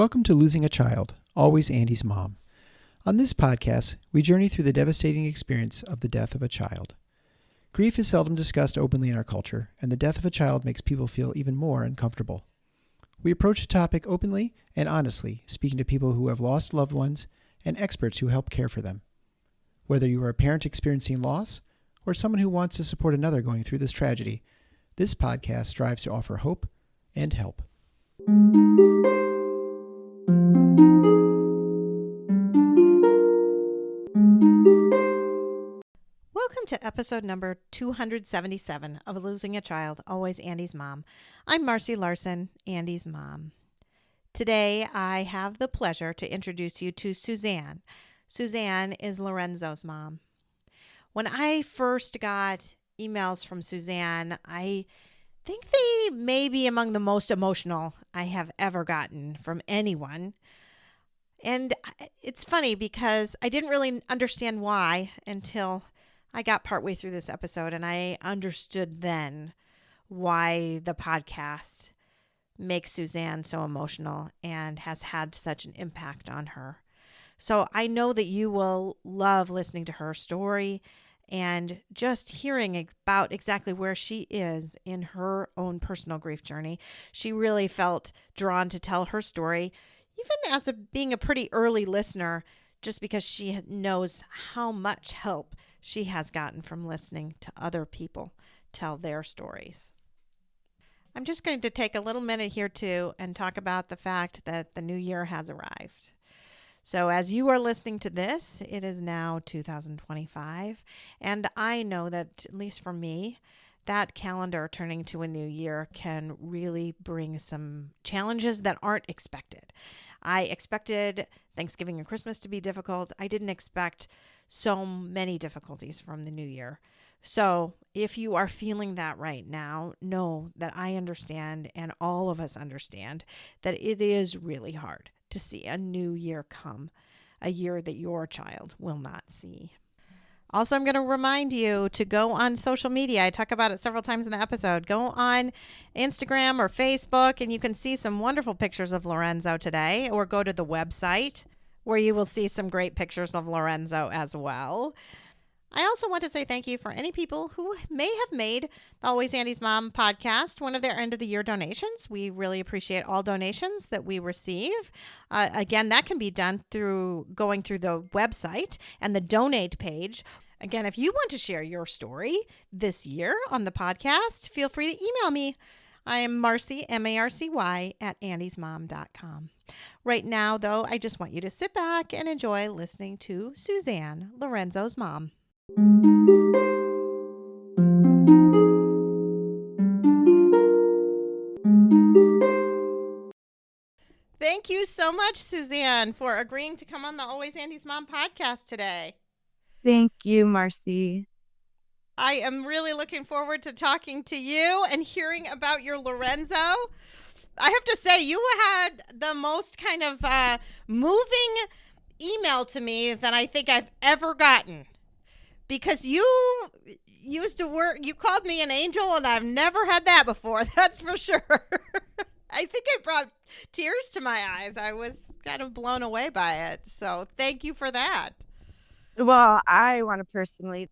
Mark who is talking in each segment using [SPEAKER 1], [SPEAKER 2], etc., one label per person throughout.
[SPEAKER 1] Welcome to Losing a Child, Always Andy's Mom. On this podcast, we journey through the devastating experience of the death of a child. Grief is seldom discussed openly in our culture, and the death of a child makes people feel even more uncomfortable. We approach the topic openly and honestly, speaking to people who have lost loved ones and experts who help care for them. Whether you are a parent experiencing loss or someone who wants to support another going through this tragedy, this podcast strives to offer hope and help.
[SPEAKER 2] Welcome to episode number 277 of Losing a Child, Always Andy's Mom. I'm Marcy Larson, Andy's mom. Today, I have the pleasure to introduce you to Suzanne. Suzanne is Lorenzo's mom. When I first got emails from Suzanne, I think they may be among the most emotional I have ever gotten from anyone. And it's funny because I didn't really understand why until I got partway through this episode, and I understood then why the podcast makes Suzanne so emotional and has had such an impact on her. So I know that you will love listening to her story and just hearing about exactly where she is in her own personal grief journey. She really felt drawn to tell her story, even as being a pretty early listener, just because she knows how much help she has gotten from listening to other people tell their stories. I'm just going to take a little minute here too and talk about the fact that the new year has arrived. So as you are listening to this, it is now 2025, and I know that, at least for me, that calendar turning to a new year can really bring some challenges that aren't expected. I expected Thanksgiving and Christmas to be difficult. I didn't expect so many difficulties from the new year. So if you are feeling that right now, know that I understand, and all of us understand, that it is really hard to see a new year come, a year that your child will not see. Also, I'm going to remind you to go on social media. I talk about it several times in the episode. Go on Instagram or Facebook, and you can see some wonderful pictures of Lorenzo today, or go to the website where you will see some great pictures of Lorenzo as well. I also want to say thank you for any people who may have made the Always Andy's Mom podcast one of their end of the year donations. We really appreciate all donations that we receive. Again, that can be done through going through the website and the donate page. Again, if you want to share your story this year on the podcast, feel free to email me. I am Marcy, Marcy, at andysmom.com. Right now, though, I just want you to sit back and enjoy listening to Suzanne, Lorenzo's mom. Thank you so much, Suzanne, for agreeing to come on the Always Andy's Mom podcast today.
[SPEAKER 3] Thank you, Marcy.
[SPEAKER 2] I am really looking forward to talking to you and hearing about your Lorenzo. I have to say, you had the most kind of moving email to me than I think I've ever gotten. Because you used to work, you called me an angel, and I've never had that before. That's for sure. I think it brought tears to my eyes. I was kind of blown away by it. So thank you for that.
[SPEAKER 3] Well, I want to personally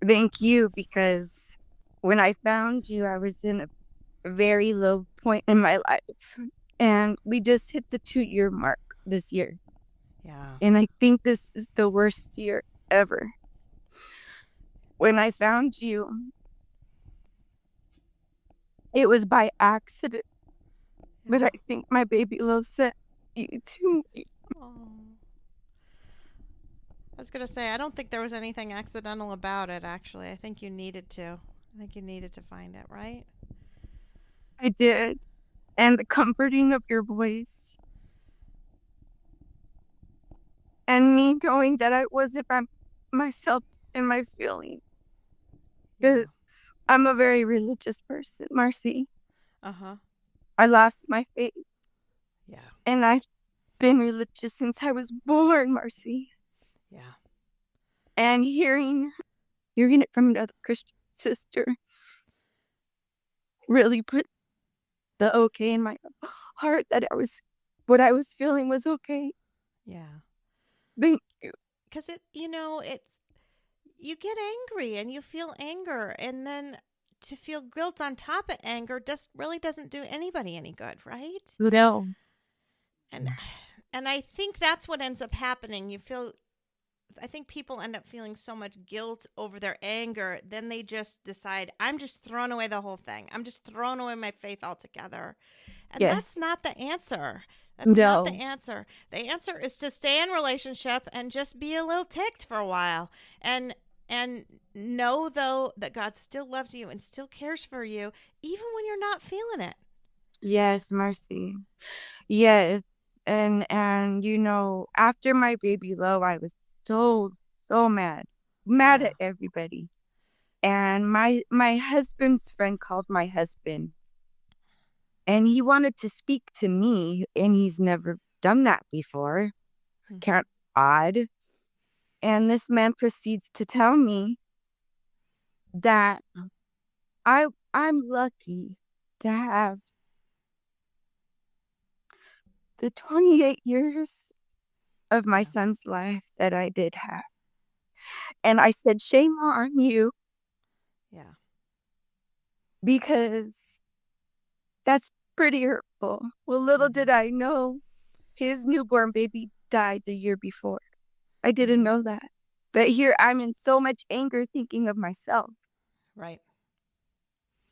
[SPEAKER 3] thank you, because when I found you, I was in a very low point in my life. And we just hit the 2-year mark this year.
[SPEAKER 2] Yeah.
[SPEAKER 3] And I think this is the worst year ever. When I found you, it was by accident. But I think my baby love sent you to me.
[SPEAKER 2] Oh. I was going to say, I don't think there was anything accidental about it, actually. I think you needed to. I think you needed to find it, right?
[SPEAKER 3] I did. And the comforting of your voice. And me knowing that I wasn't by myself in my feelings. Because I'm a very religious person, Marcy.
[SPEAKER 2] Uh-huh.
[SPEAKER 3] I lost my faith.
[SPEAKER 2] Yeah.
[SPEAKER 3] And I've been religious since I was born, Marcy.
[SPEAKER 2] Yeah.
[SPEAKER 3] And hearing it from another Christian sister really put the OK in my heart that I was what I was feeling was okay.
[SPEAKER 2] Yeah.
[SPEAKER 3] Thank you.
[SPEAKER 2] Because it's you get angry and you feel anger, and then to feel guilt on top of anger just really doesn't do anybody any good, right?
[SPEAKER 3] No.
[SPEAKER 2] And and I think that's what ends up happening. I think people end up feeling so much guilt over their anger, then they just decide, I'm just throwing away the whole thing. I'm just throwing away my faith altogether. And that's
[SPEAKER 3] Yes.
[SPEAKER 2] not the answer. That's not the
[SPEAKER 3] No.
[SPEAKER 2] answer. The answer is to stay in relationship and just be a little ticked for a while. And know though that God still loves you and still cares for you even when you're not feeling it.
[SPEAKER 3] Yes, Marcy. Yes. And after my baby low, I was so mad. Mad
[SPEAKER 2] Yeah.
[SPEAKER 3] at everybody. And my husband's friend called my husband, and he wanted to speak to me, and he's never done that before.
[SPEAKER 2] Mhm.
[SPEAKER 3] Kind of odd. And this man proceeds to tell me that I'm lucky to have the 28 years of my
[SPEAKER 2] Yeah.
[SPEAKER 3] son's life that I did have. And I said, shame on you,
[SPEAKER 2] Yeah.
[SPEAKER 3] because that's pretty hurtful. Well, little
[SPEAKER 2] Mhm.
[SPEAKER 3] did I know his newborn baby died the year before. I didn't
[SPEAKER 2] Mhm.
[SPEAKER 3] know that. But here I'm in so much anger thinking of myself.
[SPEAKER 2] Right.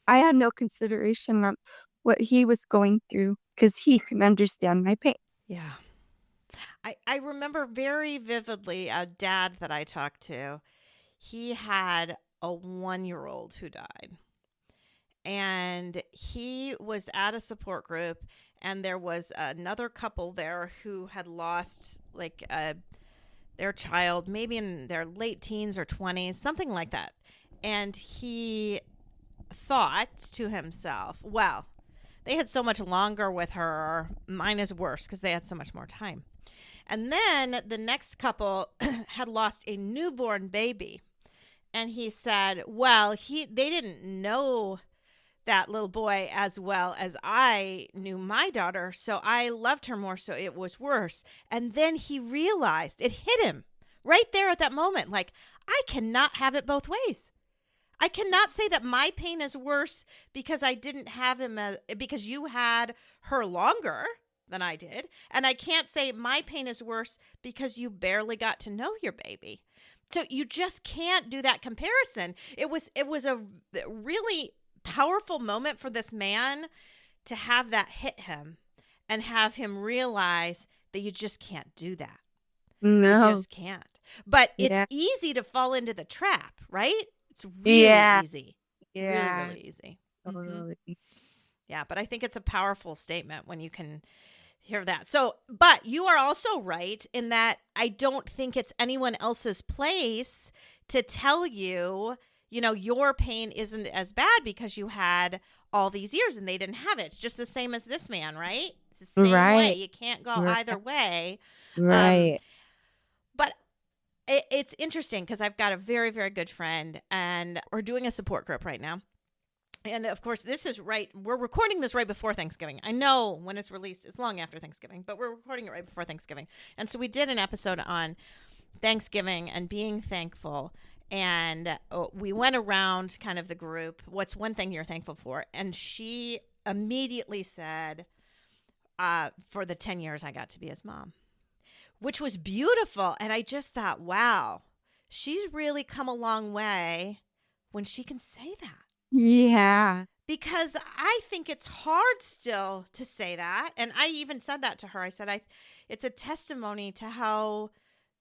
[SPEAKER 3] I had no consideration on what he was going through because he can understand my pain.
[SPEAKER 2] Yeah. I remember very vividly a dad that I talked to. He had a 1-year-old who died. And he was at a support group, and there was another couple there who had lost their child, maybe in their late teens or 20s, something like that. And he thought to himself, well, they had so much longer with her. Mine is worse because they had so much more time. And then the next couple had lost a newborn baby. And he said, well, they didn't know that little boy as well as I knew my daughter, so I loved her more, so it was worse. And then he realized, it hit him right there at that moment, like, I cannot have it both ways. I cannot say that my pain is worse because I didn't have him because you had her longer than I did, and I can't say my pain is worse because you barely got to know your baby. So you just can't do that comparison. It was a really powerful moment for this man to have that hit him and have him realize that you just can't do that. You
[SPEAKER 3] No.
[SPEAKER 2] just can't. But it's
[SPEAKER 3] Yeah.
[SPEAKER 2] easy to fall into the trap, right? It's really
[SPEAKER 3] Yeah.
[SPEAKER 2] easy. Really,
[SPEAKER 3] Yeah.
[SPEAKER 2] really easy.
[SPEAKER 3] Totally.
[SPEAKER 2] Yeah, but I think it's a powerful statement when you can hear that. So, but you are also right in that I don't think it's anyone else's place to tell you, your pain isn't as bad because you had all these years and they didn't have it. It's just the same as this man, right? It's the same way.
[SPEAKER 3] Right.
[SPEAKER 2] You can't go
[SPEAKER 3] Right.
[SPEAKER 2] either way. Um,
[SPEAKER 3] Right.
[SPEAKER 2] but it's interesting because I've got a very, very good friend, and we're doing a support group right now. And of course, we're recording this right before Thanksgiving. I know when it's released, it's long after Thanksgiving, but we're recording it right before Thanksgiving. And so we did an episode on Thanksgiving and being thankful. And we went around kind of the group, what's one thing you're thankful for? And she immediately said, for the 10 years I got to be his mom, which was beautiful. And I just thought, wow, she's really come a long way when she can say that.
[SPEAKER 3] Yeah.
[SPEAKER 2] Because I think it's hard still to say that. And I even said that to her. I said, it's a testimony to how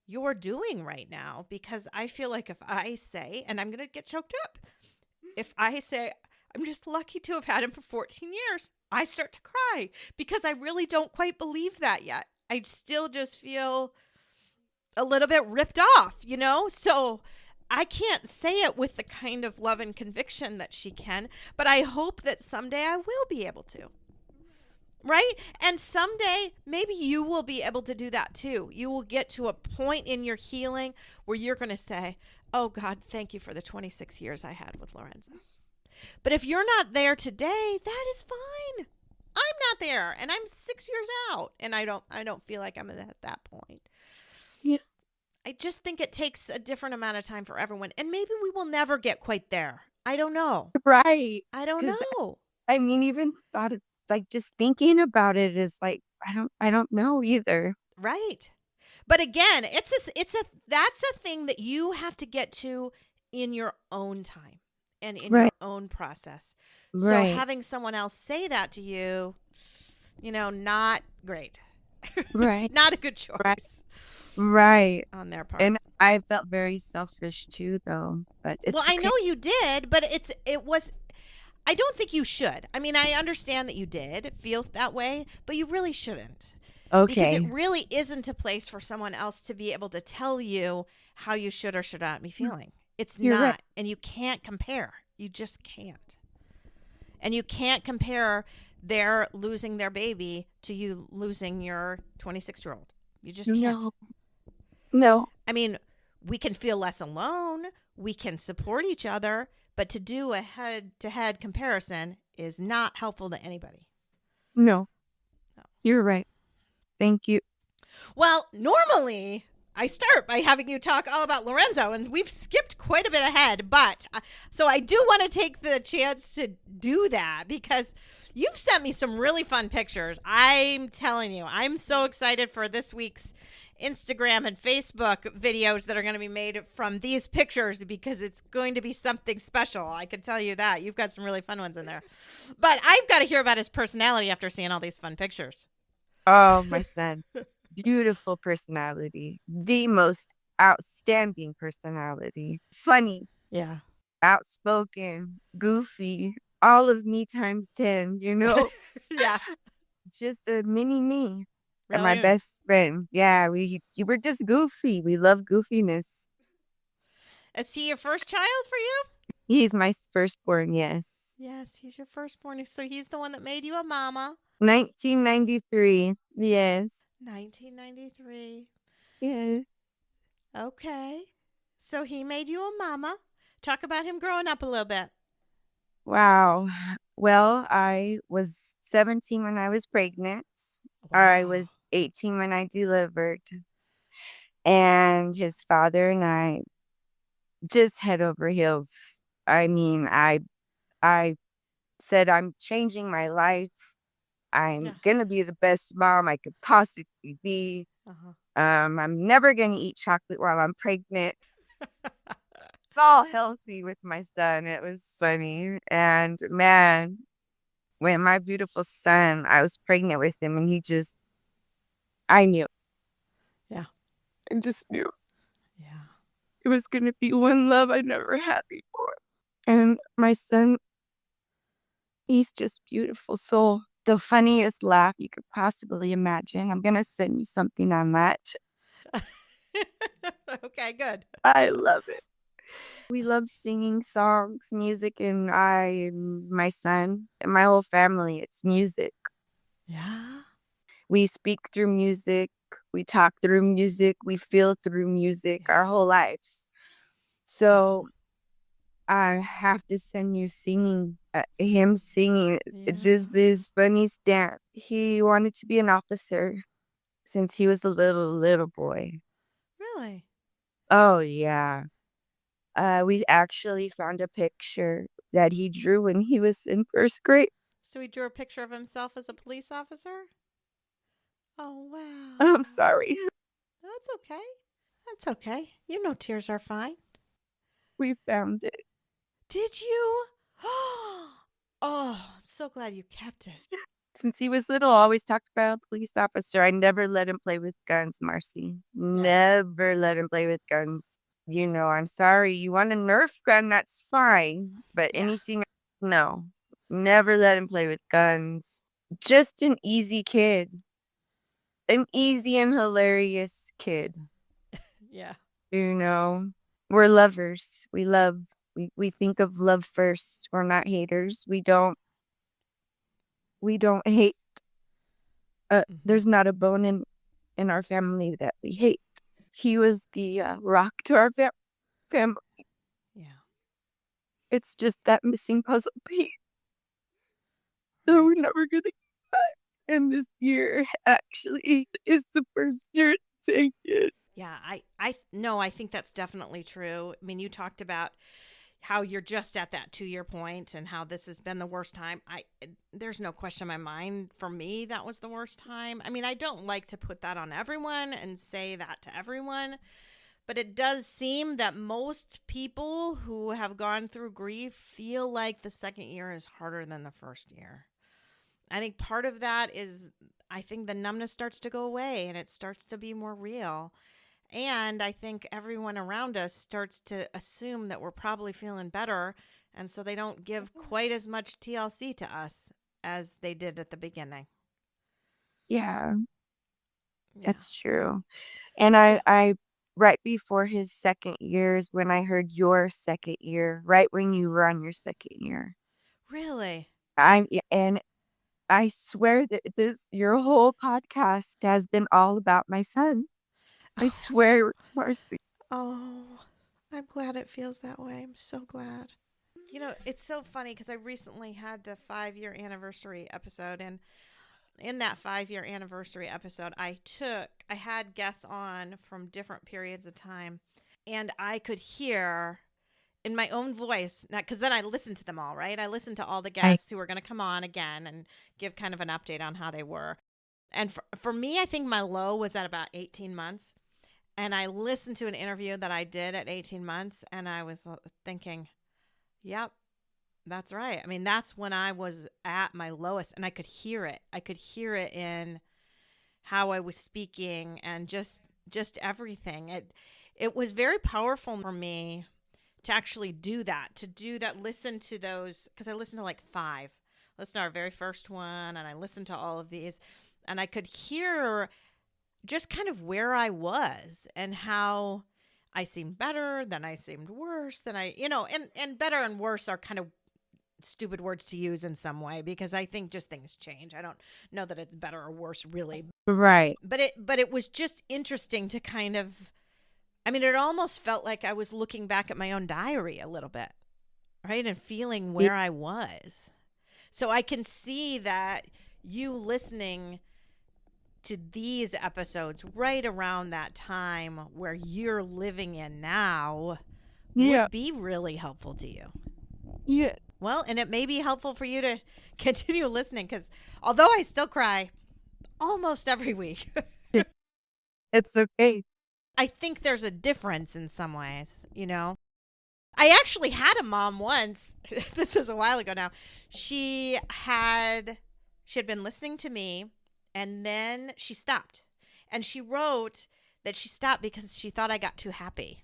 [SPEAKER 2] you're doing right now. Because I feel like if I say, and I'm going to get choked up, if I say, I'm just lucky to have had him for 14 years, I start to cry because I really don't quite believe that yet. I still just feel a little bit ripped off, So I can't say it with the kind of love and conviction that she can, but I hope that someday I will be able to. Right? And someday maybe you will be able to do that too. You will get to a point in your healing where you're going to say, oh God, thank you for the 26 years I had with Lorenzo. But if you're not there today, that is fine. I'm not there, and I'm 6 years out, and I don't feel like I'm at that point.
[SPEAKER 3] Yeah.
[SPEAKER 2] I just think it takes a different amount of time for everyone, and maybe we will never get quite there. I don't know.
[SPEAKER 3] Right.
[SPEAKER 2] I don't
[SPEAKER 3] Because
[SPEAKER 2] know.
[SPEAKER 3] I mean, even thought of like just thinking about it is like I don't know either.
[SPEAKER 2] Right. But again, it's a that's a thing that you have to get to in your own time and in your
[SPEAKER 3] Right.
[SPEAKER 2] own process. So
[SPEAKER 3] Right.
[SPEAKER 2] having someone else say that to you, not great.
[SPEAKER 3] Right.
[SPEAKER 2] Not a good
[SPEAKER 3] Right.
[SPEAKER 2] choice
[SPEAKER 3] Right.
[SPEAKER 2] on their part.
[SPEAKER 3] And I felt very selfish too, though. But
[SPEAKER 2] Well,
[SPEAKER 3] it's
[SPEAKER 2] I
[SPEAKER 3] okay.
[SPEAKER 2] know you did, but it was I don't think you should. I mean, I understand that you did feel that way, but you really shouldn't. Because it
[SPEAKER 3] Okay.
[SPEAKER 2] really isn't a place for someone else to be able to tell you how you should or should not be feeling. It's
[SPEAKER 3] You're right.
[SPEAKER 2] not. And you can't compare. You just can't. And you can't compare their losing their baby to you losing your 26-year-old. You just can't.
[SPEAKER 3] No. No.
[SPEAKER 2] I mean, we can feel less alone. We can support each other. But to do a head to head comparison is not helpful to anybody.
[SPEAKER 3] No.
[SPEAKER 2] No.
[SPEAKER 3] You're right. Thank you.
[SPEAKER 2] Well, normally I start by having you talk all about Lorenzo, and we've skipped quite a bit ahead. But so I do want to take the chance to do that because you've sent me some really fun pictures. I'm telling you, I'm so excited for this week's Instagram and Facebook videos that are going to be made from these pictures because it's going to be something special. I can tell you that. You've got some really fun ones in there. But I've got to hear about his personality after seeing all these fun pictures.
[SPEAKER 3] Oh, my son. Beautiful personality. The most outstanding personality. Funny,
[SPEAKER 2] Yeah.
[SPEAKER 3] outspoken, goofy. All of me times 10,
[SPEAKER 2] Yeah.
[SPEAKER 3] Just a mini me. And my
[SPEAKER 2] Really is.
[SPEAKER 3] best friend. Yeah, you were just goofy. We love goofiness.
[SPEAKER 2] Is he your first child for you?
[SPEAKER 3] He's my firstborn, yes.
[SPEAKER 2] Yes, he's your firstborn. So he's the one that made you a mama.
[SPEAKER 3] 1993. Yes.
[SPEAKER 2] 1993.
[SPEAKER 3] Yes.
[SPEAKER 2] Okay. So he made you a mama. Talk about him growing up a little bit.
[SPEAKER 3] Wow. Well, I was 17 when I was pregnant. I was 18 when I delivered. And his father and I just head over heels. I mean, I said I'm changing my life. I'm
[SPEAKER 2] Yeah.
[SPEAKER 3] gonna be the best mom I could possibly be.
[SPEAKER 2] Uh-huh.
[SPEAKER 3] I'm never gonna eat chocolate while I'm pregnant. It's all healthy with my son. It was funny. And man, when my beautiful son, I was pregnant with him and I knew.
[SPEAKER 2] Yeah.
[SPEAKER 3] I just knew
[SPEAKER 2] Yeah.
[SPEAKER 3] it was gonna be one love I never had before. And my son, he's just beautiful soul. The funniest laugh you could possibly imagine. I'm gonna send you something on that.
[SPEAKER 2] Okay, good.
[SPEAKER 3] I love it. We love singing songs, music, and my son, and my whole family, it's music.
[SPEAKER 2] Yeah.
[SPEAKER 3] We speak through music, we talk through music, we feel through music our whole lives. So I have to send you him singing. It just this funny stat. He wanted to be an officer since he was a little boy.
[SPEAKER 2] Really?
[SPEAKER 3] Oh, yeah. We actually found a picture that he drew when he was in first grade.
[SPEAKER 2] So he drew a picture of himself as a police officer? Oh, wow.
[SPEAKER 3] I'm sorry.
[SPEAKER 2] That's okay. That's okay. You know tears are fine.
[SPEAKER 3] We found it.
[SPEAKER 2] Did you? Oh, I'm so glad you kept it.
[SPEAKER 3] Since he was little, always talked about a police officer. I never let him play with guns, Marcy. Never let him play with guns. I'm sorry. You want a Nerf gun, that's fine. But anything, no. Never let him play with guns. Just an easy kid. An easy and hilarious kid.
[SPEAKER 2] Yeah.
[SPEAKER 3] We're lovers. We think of love first. We're not haters. We don't hate. There's not a bone in our family that we hate. He was the rock to our family.
[SPEAKER 2] Yeah.
[SPEAKER 3] It's just that missing puzzle piece that we're never gonna. And this year actually is the first year it's taken.
[SPEAKER 2] Yeah, I no, I think that's definitely true. I mean, you talked about how you're just at that 2 year point and how this has been the worst time. There's no question in my mind. For me, that was the worst time. I mean, I don't like to put that on everyone and say that to everyone, but it does seem that most people who have gone through grief feel like the second year is harder than the first year. I think part of that is I think the numbness starts to go away and it starts to be more real. And I think everyone around us starts to assume that we're probably feeling better. And so they don't give quite as much TLC to us as they did at the beginning.
[SPEAKER 3] Yeah,
[SPEAKER 2] Yeah.
[SPEAKER 3] that's true. And I right before his second year is when I heard your second year, right when you were on your second year.
[SPEAKER 2] Really?
[SPEAKER 3] And I swear that your whole podcast has been all about my son. I swear, Marcy.
[SPEAKER 2] Oh, I'm glad it feels that way. I'm so glad. You know, it's so funny because I recently had the 5 year anniversary episode. And in that 5 year anniversary episode, I had guests on from different periods of time. And I could hear in my own voice, because then I listened to them all, right? I listened to all the guests who were going to come on again and give kind of an update on how they were. And for me, I think my low was at about 18 months. And I listened to an interview that I did at 18 months and I was thinking, yep, that's right. I mean, that's when I was at my lowest and I could hear it. I could hear it in how I was speaking and just everything. It was very powerful for me to actually do that, listen to those, because I listened to like 5. Listen to our very first one, and I listened to all of these, and I could hear just kind of where I was and how I seemed better, then I seemed worse, then and better and worse are kind of stupid words to use in some way because I think just things change. I don't know that it's better or worse really.
[SPEAKER 3] Right.
[SPEAKER 2] But it was just interesting to kind of, I mean, it almost felt like I was looking back at my own diary a little bit, right? And feeling where I was. So I can see that you listening to these episodes right around that time where you're living in now would be really helpful to you.
[SPEAKER 3] Yeah.
[SPEAKER 2] Well, and it may be helpful for you to continue listening because although I still cry almost every week,
[SPEAKER 3] it's okay.
[SPEAKER 2] I think there's a difference in some ways, you know? I actually had a mom once. This is a while ago now. She had been listening to me and then she stopped. And she wrote that she stopped because she thought I got too happy.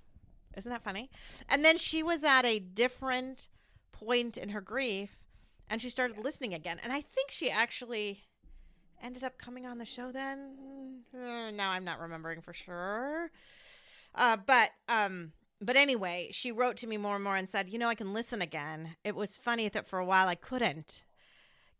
[SPEAKER 2] Isn't that funny? And then she was at a different point in her grief and she started listening again. And I think she actually ended up coming on the show then. Now I'm not remembering for sure. But anyway, she wrote to me more and more and said, I can listen again. It was funny that for a while I couldn't.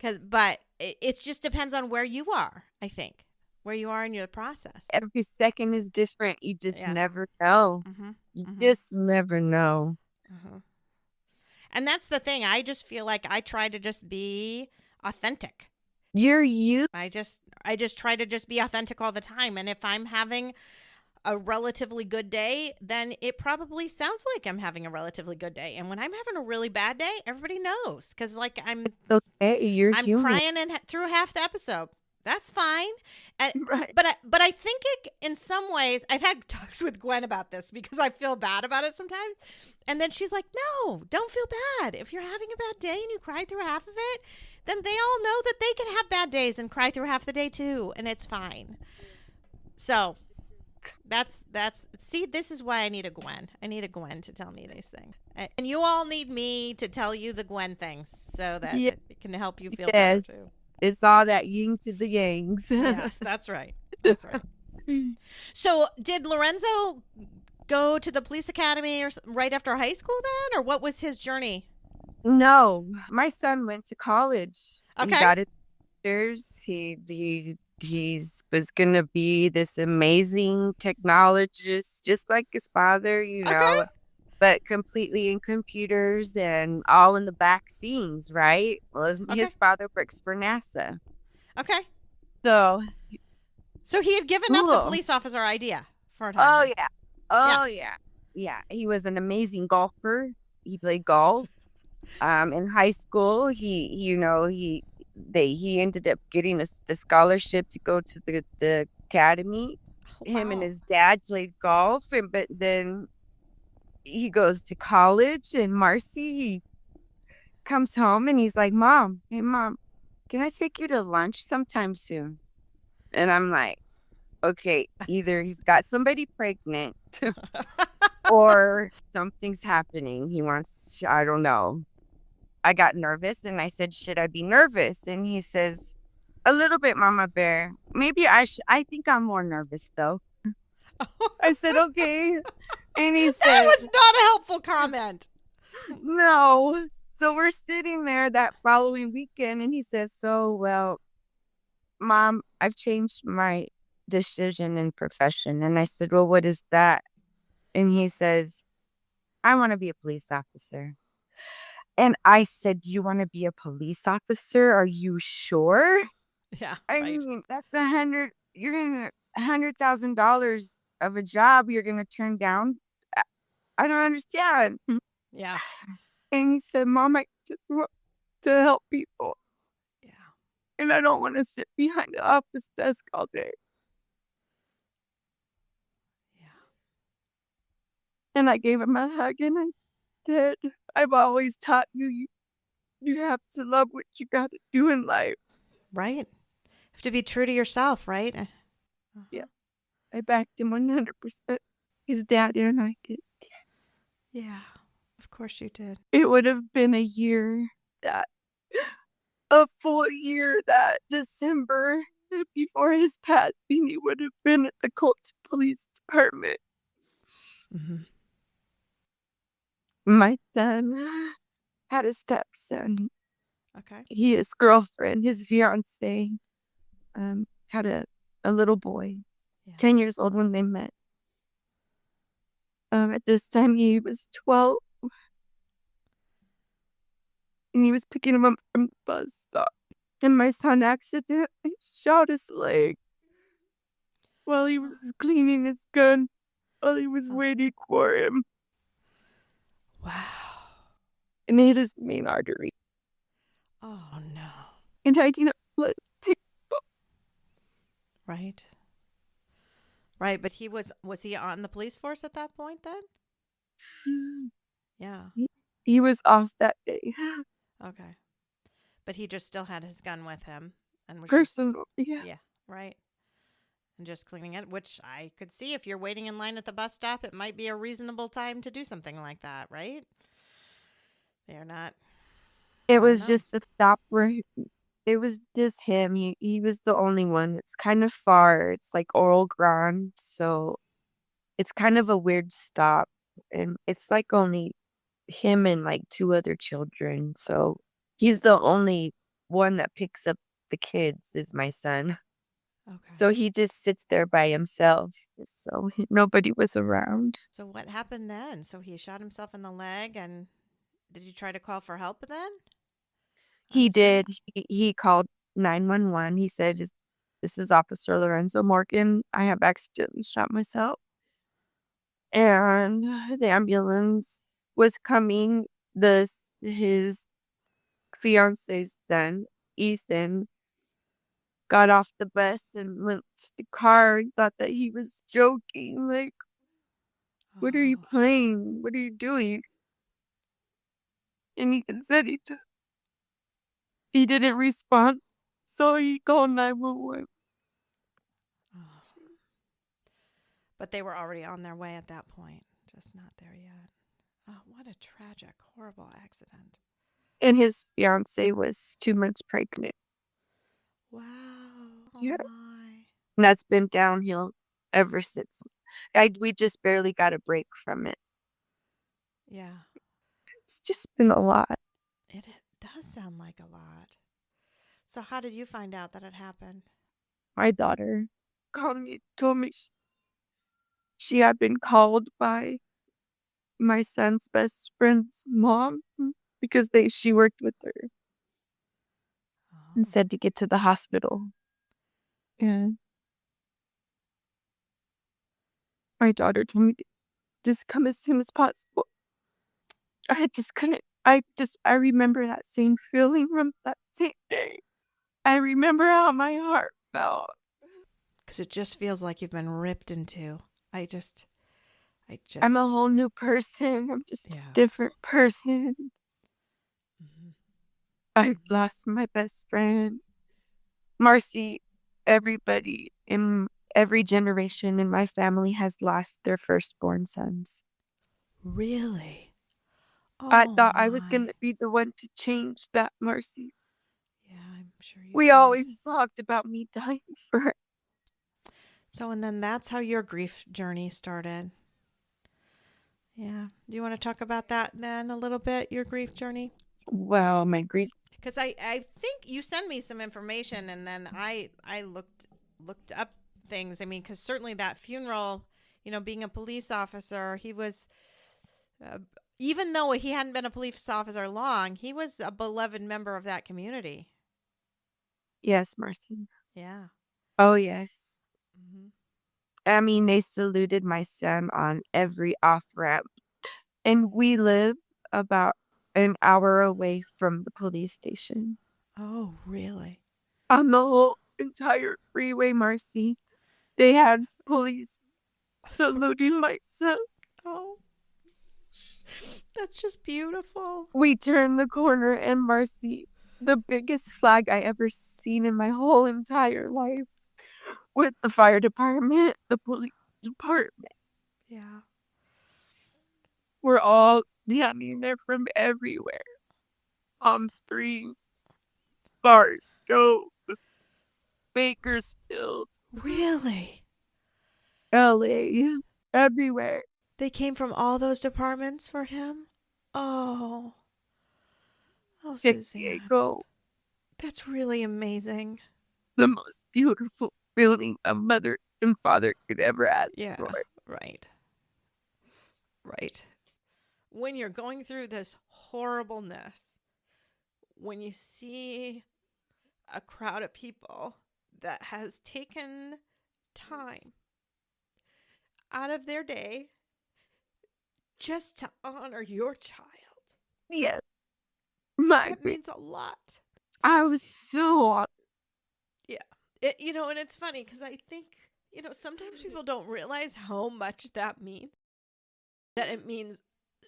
[SPEAKER 2] But it just depends on where you are, I think. Where you are in your process.
[SPEAKER 3] Every second is different. You just never know.
[SPEAKER 2] Mm-hmm.
[SPEAKER 3] You just never know.
[SPEAKER 2] Mm-hmm. And that's the thing. I just feel like I try to just be authentic.
[SPEAKER 3] You're you.
[SPEAKER 2] I just try to just be authentic all the time. And if I'm having a relatively good day, then it probably sounds like I'm having a relatively good day. And when I'm having a really bad day, everybody knows because I'm
[SPEAKER 3] okay. I'm human.
[SPEAKER 2] Crying through half the episode. That's fine. And,
[SPEAKER 3] right.
[SPEAKER 2] But I think in some ways, I've had talks with Gwen about this because I feel bad about it sometimes. And then she's like, no, don't feel bad. If you're having a bad day and you cry through half of it, then they all know that they can have bad days and cry through half the day too. And it's fine. So that's see, this is why I need a Gwen. I need a Gwen to tell me these things. And you all need me to tell you the Gwen things so that it can help you feel better too.
[SPEAKER 3] It's all that yin to the yangs.
[SPEAKER 2] Yes, that's right. That's right. So did Lorenzo go to the police academy or right after high school then? Or what was his journey?
[SPEAKER 3] No, my son went to college.
[SPEAKER 2] Okay.
[SPEAKER 3] He got his master's. He was going to be this amazing technologist, just like his father,
[SPEAKER 2] Okay.
[SPEAKER 3] but completely in computers and all in the back scenes, right? Well, his father works for NASA.
[SPEAKER 2] Okay.
[SPEAKER 3] So,
[SPEAKER 2] So he had given up the
[SPEAKER 3] cool.
[SPEAKER 2] police officer idea for a time.
[SPEAKER 3] Oh
[SPEAKER 2] then.
[SPEAKER 3] yeah. Oh yeah. Yeah. He was an amazing golfer. He played golf. In high school, he ended up getting the scholarship to go to the academy.
[SPEAKER 2] Oh,
[SPEAKER 3] Him and
[SPEAKER 2] wow.
[SPEAKER 3] his dad played golf, but then he goes to college, and Marcy comes home and he's like, "Mom, hey mom, can I take you to lunch sometime soon?" And I'm like, okay, either he's got somebody pregnant or something's happening. He wants, I don't know. I got nervous and I said, "Should I be nervous?" And he says, "A little bit, Mama Bear. Maybe I think I'm more nervous though." I said, "Okay." And he
[SPEAKER 2] That
[SPEAKER 3] said,
[SPEAKER 2] was not a helpful comment.
[SPEAKER 3] "No." So we're sitting there that following weekend and he says, "So, well, Mom, I've changed my decision and profession." And I said, "Well, what is that?" And he says, "I want to be a police officer." And I said, "You want to be a police officer? Are you sure?"
[SPEAKER 2] Yeah,
[SPEAKER 3] I
[SPEAKER 2] right.
[SPEAKER 3] mean, that's you're gonna $100,000 of a job you're gonna turn down. I, I don't understand.
[SPEAKER 2] Yeah,
[SPEAKER 3] And he said, "Mom, I just want to help people.
[SPEAKER 2] yeah,
[SPEAKER 3] And I don't want to sit behind the office desk all day."
[SPEAKER 2] yeah.
[SPEAKER 3] And I gave him a hug and I said, "I've always taught you have to love what you gotta do in life."
[SPEAKER 2] Right. Have to be true to yourself, right?
[SPEAKER 3] Yeah,
[SPEAKER 2] Uh-huh.
[SPEAKER 3] I backed him 100%. His dad and I did.
[SPEAKER 2] Yeah, of course you did.
[SPEAKER 3] It would have been a full year that December before his passing, he would have been at the Colts Police Department.
[SPEAKER 2] Mm-hmm.
[SPEAKER 3] My son had a stepson.
[SPEAKER 2] Okay.
[SPEAKER 3] His girlfriend, his fiance, had a little boy,
[SPEAKER 2] Yeah.
[SPEAKER 3] 10 years old when they met. At this time, he was 12, and he was picking him up from the bus stop. And my son accidentally shot his leg while he was cleaning his gun, while he was
[SPEAKER 2] Oh.
[SPEAKER 3] waiting for him,
[SPEAKER 2] Wow.
[SPEAKER 3] and hit his main artery.
[SPEAKER 2] Oh no.
[SPEAKER 3] And I didn't let him take.
[SPEAKER 2] Right. Right, but was he on the police force at that point then? Yeah.
[SPEAKER 3] He was off that day.
[SPEAKER 2] Okay. But he just still had his gun with him and was just
[SPEAKER 3] Personal, yeah.
[SPEAKER 2] yeah, right. And just cleaning it, which I could see if you're waiting in line at the bus stop, it might be a reasonable time to do something like that, right? They're not
[SPEAKER 3] It
[SPEAKER 2] I don't
[SPEAKER 3] was
[SPEAKER 2] know.
[SPEAKER 3] just a stop where it was just him. He was the only one. It's kind of far. It's like Oral Grande, so it's kind of a weird stop. And it's like only him and like two other children. So he's the only one that picks up the kids is my son.
[SPEAKER 2] Okay.
[SPEAKER 3] So he just sits there by himself. So nobody was around.
[SPEAKER 2] So what happened then? So he shot himself in the leg and did you try to call for help then? I'm
[SPEAKER 3] He
[SPEAKER 2] assuming.
[SPEAKER 3] did. He called 911. He said, "This is Officer Lorenzo Morgan. I have accidentally shot myself." And the ambulance was coming. His fiance's son, Ethan, got off the bus and went to the car and thought that he was joking. Like, "What are you
[SPEAKER 2] Oh,
[SPEAKER 3] playing? What are you doing?" And Ethan said he didn't respond. So he called 911.
[SPEAKER 2] oh. But they were already on their way at that point, just not there yet. Oh, what a tragic, horrible accident.
[SPEAKER 3] And his fiance was 2 months pregnant.
[SPEAKER 2] Wow. Oh
[SPEAKER 3] Yeah.
[SPEAKER 2] my.
[SPEAKER 3] And that's been downhill ever since. We just barely got a break from it.
[SPEAKER 2] Yeah.
[SPEAKER 3] It's just been a lot.
[SPEAKER 2] It does sound like a lot. So how did you find out that it happened?
[SPEAKER 3] My daughter called me, told me she had been called by my son's best friend's mom because she worked with her. and said to get to the hospital. And my daughter told me to just come as soon as possible. I just couldn't. I remember that same feeling from that same day. I remember how my heart felt.
[SPEAKER 2] Because it just feels like you've been ripped into.
[SPEAKER 3] I'm a whole new person. I'm just a different person.
[SPEAKER 2] Mhm.
[SPEAKER 3] I've lost my best friend. Marcy, everybody in every generation in my family has lost their firstborn sons.
[SPEAKER 2] Really?
[SPEAKER 3] I
[SPEAKER 2] Oh
[SPEAKER 3] thought I was
[SPEAKER 2] my.
[SPEAKER 3] going to be the one to change that, Marcy.
[SPEAKER 2] Yeah, I'm sure you
[SPEAKER 3] We
[SPEAKER 2] did.
[SPEAKER 3] always talked about me dying first.
[SPEAKER 2] So, and then that's how your grief journey started. Yeah. Do you want to talk about that then a little bit, your grief journey?
[SPEAKER 3] Well, my grief.
[SPEAKER 2] Because I think you sent me some information, and then I looked up things. I mean, because certainly that funeral, being a police officer, he was, uh, even though he hadn't been a police officer long, he was a beloved member of that community.
[SPEAKER 3] Yes, Marcy.
[SPEAKER 2] Yeah.
[SPEAKER 3] Oh, yes.
[SPEAKER 2] Hmm.
[SPEAKER 3] I mean, they saluted my son on every off ramp. And we live about an hour away from the police station.
[SPEAKER 2] Oh, really?
[SPEAKER 3] On the whole entire freeway, Marcy, they had police saluting my son.
[SPEAKER 2] Oh, that's just beautiful.
[SPEAKER 3] We turned the corner and Marcy, the biggest flag I ever seen in my whole entire life, with the fire department, the police department.
[SPEAKER 2] Yeah.
[SPEAKER 3] We're all standing there from everywhere. Palm Springs, Barstow, Bakersfield,
[SPEAKER 2] Really?
[SPEAKER 3] LA, everywhere.
[SPEAKER 2] They came from all those departments for him? Oh. Oh,
[SPEAKER 3] San
[SPEAKER 2] Suzanne.
[SPEAKER 3] Diego,
[SPEAKER 2] That's really amazing.
[SPEAKER 3] the most beautiful feeling a mother and father could ever ask
[SPEAKER 2] Yeah.
[SPEAKER 3] for.
[SPEAKER 2] Right. Right. When you're going through this horribleness, when you see a crowd of people that has taken time out of their day just to honor your child,
[SPEAKER 3] Yes, my
[SPEAKER 2] that means a lot.
[SPEAKER 3] I was so honored.
[SPEAKER 2] Yeah. And it's funny because I think, sometimes people don't realize how much that means. That it means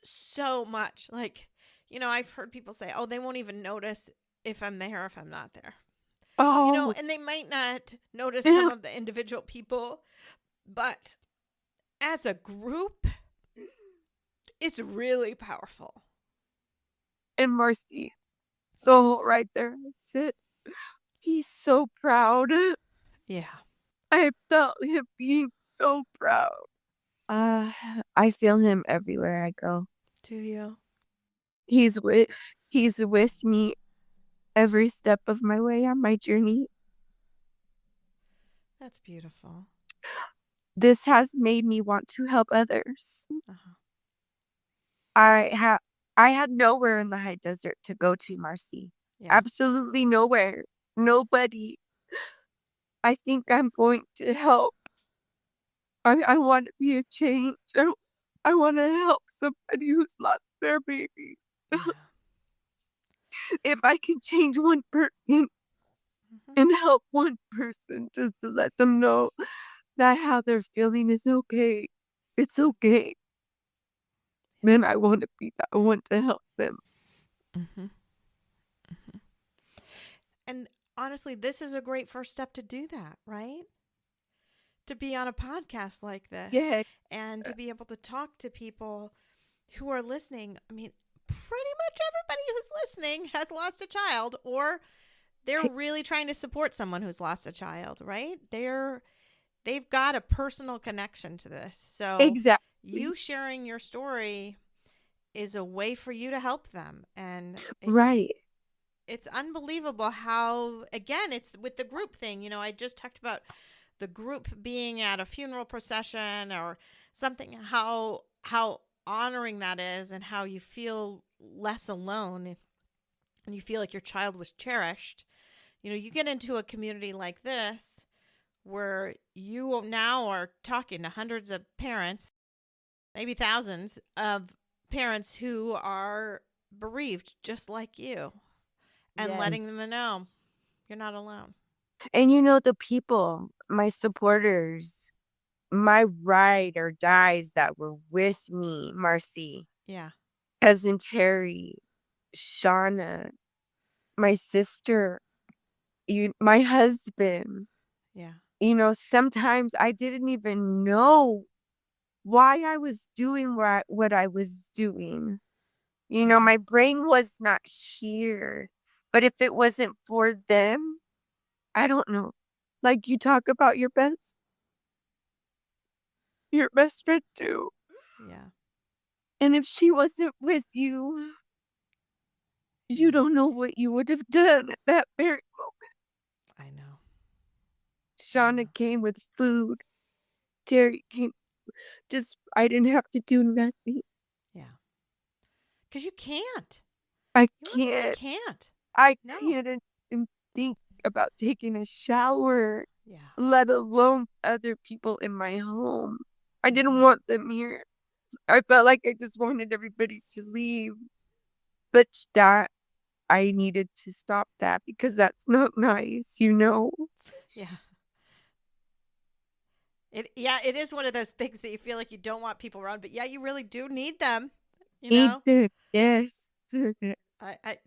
[SPEAKER 2] so much. Like, I've heard people say, oh, they won't even notice if I'm there or if I'm not there.
[SPEAKER 3] Oh,
[SPEAKER 2] And they might not notice
[SPEAKER 3] yeah.
[SPEAKER 2] some of the individual people, but as a group, it's really powerful.
[SPEAKER 3] And Marcy, the whole right there, that's it. He's so proud.
[SPEAKER 2] Yeah.
[SPEAKER 3] I felt him being so proud. I feel him everywhere I go.
[SPEAKER 2] Do you?
[SPEAKER 3] He's with he's with me every step of my way on my journey.
[SPEAKER 2] That's beautiful.
[SPEAKER 3] This has made me want to help others.
[SPEAKER 2] Uh-huh.
[SPEAKER 3] I had nowhere in the high desert to go to, Marcy.
[SPEAKER 2] Yeah.
[SPEAKER 3] Absolutely nowhere. Nobody. I think I'm going to help. I want to be a change. I want to help somebody who's lost their baby.
[SPEAKER 2] Yeah.
[SPEAKER 3] If I can change one person
[SPEAKER 2] Mhm.
[SPEAKER 3] and help one person just to let them know that how they're feeling is okay. It's okay. Then I want to be that one to help them.
[SPEAKER 2] Mm-hmm. Mm-hmm. And honestly, this is a great first step to do that, right? To be on a podcast like this
[SPEAKER 3] Yeah.
[SPEAKER 2] and to be able to talk to people who are listening. I mean, pretty much everybody who's listening has lost a child, or they're really trying to support someone who's lost a child, right? They've got a personal connection to this. So
[SPEAKER 3] Exactly.
[SPEAKER 2] you sharing your story is a way for you to help them. And
[SPEAKER 3] Right.
[SPEAKER 2] it's unbelievable how, again, it's with the group thing. I just talked about the group being at a funeral procession or something, how honoring that is, and how you feel less alone and you feel like your child was cherished. You get into a community like this where you now are talking to hundreds of parents, maybe thousands of parents who are bereaved just like you, and letting
[SPEAKER 3] Yes.
[SPEAKER 2] them know you're not alone.
[SPEAKER 3] And the people, my supporters, my ride or dies that were with me, Marcy,
[SPEAKER 2] Yeah.
[SPEAKER 3] cousin Terry, Shauna, my sister, my husband.
[SPEAKER 2] Yeah.
[SPEAKER 3] Sometimes I didn't even know why I was doing what I was doing. My brain was not here. But if it wasn't for them, I don't know. Like you talk about your best friend too.
[SPEAKER 2] Yeah.
[SPEAKER 3] And if she wasn't with you, you
[SPEAKER 2] Yeah.
[SPEAKER 3] don't know what you would have done at that very moment.
[SPEAKER 2] I know.
[SPEAKER 3] Shauna came with food. Terry came I didn't have to do nothing.
[SPEAKER 2] Yeah. Because you can't.
[SPEAKER 3] I
[SPEAKER 2] You honestly
[SPEAKER 3] can't.
[SPEAKER 2] can't.
[SPEAKER 3] I
[SPEAKER 2] No.
[SPEAKER 3] couldn't even think about taking a shower,
[SPEAKER 2] Yeah.
[SPEAKER 3] let alone other people in my home. I didn't
[SPEAKER 2] Mhm.
[SPEAKER 3] want them here. I felt like I just wanted everybody to leave. But that I needed to stop that because that's not nice.
[SPEAKER 2] Yeah. It is one of those things that you feel like you don't want people around, but yeah, you really do need them. You
[SPEAKER 3] Need
[SPEAKER 2] know?
[SPEAKER 3] the yes.
[SPEAKER 2] I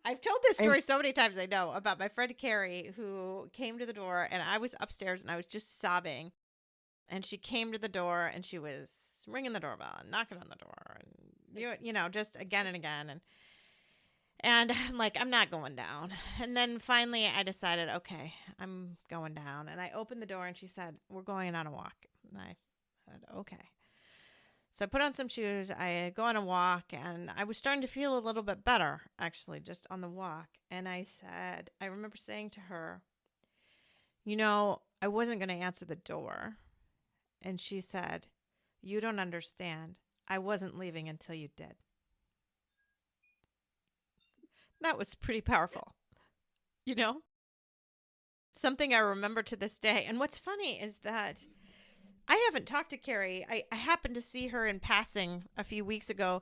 [SPEAKER 2] I've told this
[SPEAKER 3] And
[SPEAKER 2] story so many times, I know, about my friend Carrie who came to the door and I was upstairs and I was just sobbing. And she came to the door and she was ringing the doorbell and knocking on the door and just again and again and I'm like, I'm not going down. And then finally I decided, okay, I'm going down. And I opened the door and she said, we're going on a walk. And I said, okay. So I put on some shoes, I go on a walk, and I was starting to feel a little bit better, actually, just on the walk. And I remember saying to her, I wasn't going to answer the door. And she said, you don't understand. I wasn't leaving until you did. That was pretty powerful, you know? Something I remember to this day. And what's funny is that I haven't talked to Carrie. I happened to see her in passing a few weeks ago.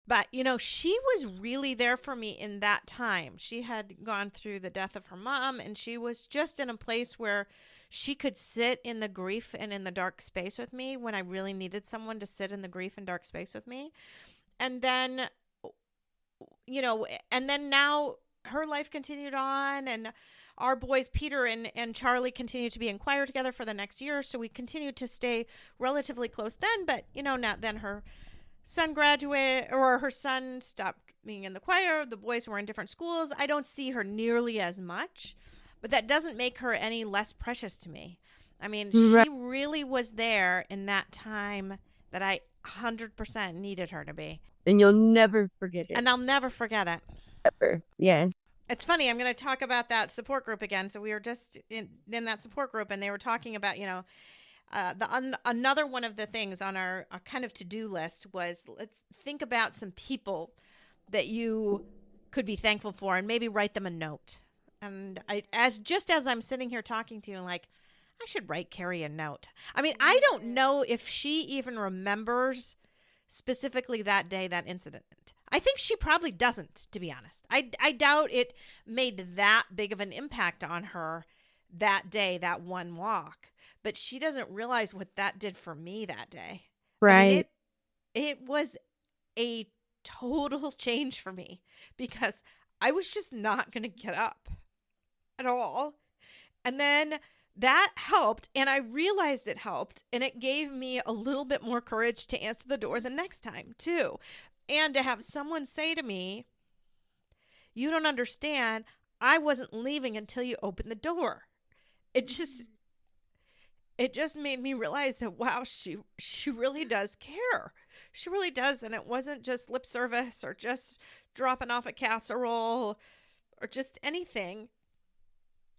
[SPEAKER 2] But, she was really there for me in that time. She had gone through the death of her mom, and she was just in a place where she could sit in the grief and in the dark space with me when I really needed someone to sit in the grief and dark space with me. And then, now her life continued on, and our boys, Peter and Charlie, continued to be in choir together for the next year. So we continued to stay relatively close then. But, now then her son graduated, or her son stopped being in the choir. The boys were in different schools. I don't see her nearly as much, but that doesn't make her any less precious to me. I mean,
[SPEAKER 3] right.
[SPEAKER 2] she really was there in that time that I 100% needed her to be.
[SPEAKER 3] And you'll never forget it.
[SPEAKER 2] And I'll never forget it.
[SPEAKER 3] Ever. Yes.
[SPEAKER 2] It's funny. I'm going to talk about that support group again. So we were just in that support group, and they were talking about, another one of the things on our kind of to-do list was, let's think about some people that you could be thankful for and maybe write them a note. And as I'm sitting here talking to you, like, I should write Carrie a note. I mean, I don't know if she even remembers specifically that day, that incident. I think she probably doesn't, to be honest. I doubt it made that big of an impact on her that day, that one walk. But she doesn't realize what that did for me that day.
[SPEAKER 3] Right.
[SPEAKER 2] I mean, it was a total change for me because I was just not going to get up at all. And then that helped, and I realized it helped, and it gave me a little bit more courage to answer the door the next time, too. And to have someone say to me, you don't understand, I wasn't leaving until you opened the door. It just made me realize that, wow, she really does care. She really does. And it wasn't just lip service or just dropping off a casserole or just anything.